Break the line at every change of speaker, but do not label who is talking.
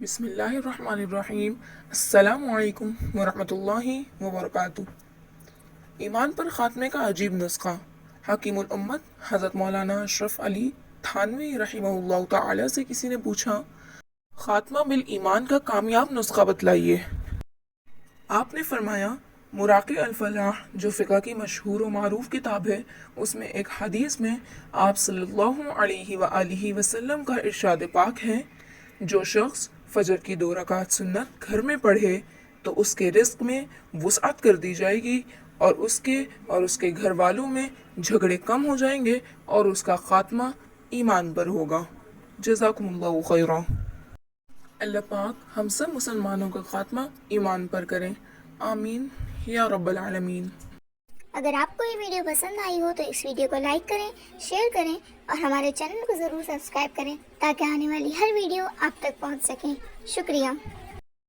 بسم اللہ الرحمن الرحیم۔ السلام علیکم ورحمۃ اللہ وبرکاتہ۔ ایمان پر خاتمے کا عجیب نسخہ۔ حکیم الامت حضرت مولانا اشرف علی تھانوی رحمہ اللہ تعالی سے کسی نے پوچھا، خاتمہ بالایمان کا کامیاب نسخہ بتلائیے۔ آپ نے فرمایا، مراقی الفلاح جو فقہ کی مشہور و معروف کتاب ہے، اس میں ایک حدیث میں آپ صلی اللہ علیہ وآلہ وسلم کا ارشاد پاک ہے، جو شخص فجر کی 2 رکعت سنت گھر میں پڑھے تو اس کے رزق میں وسعت کر دی جائے گی، اور اس کے گھر والوں میں جھگڑے کم ہو جائیں گے، اور اس کا خاتمہ ایمان پر ہوگا۔ جزاکم اللہ خیرا۔ اللہ پاک ہم سب مسلمانوں کا خاتمہ ایمان پر کریں، آمین یا رب العالمین۔
اگر آپ کو یہ ویڈیو پسند آئی ہو تو اس ویڈیو کو لائک کریں، شیئر کریں اور ہمارے چینل کو ضرور سبسکرائب کریں تاکہ آنے والی ہر ویڈیو آپ تک پہنچ سکیں۔ شکریہ۔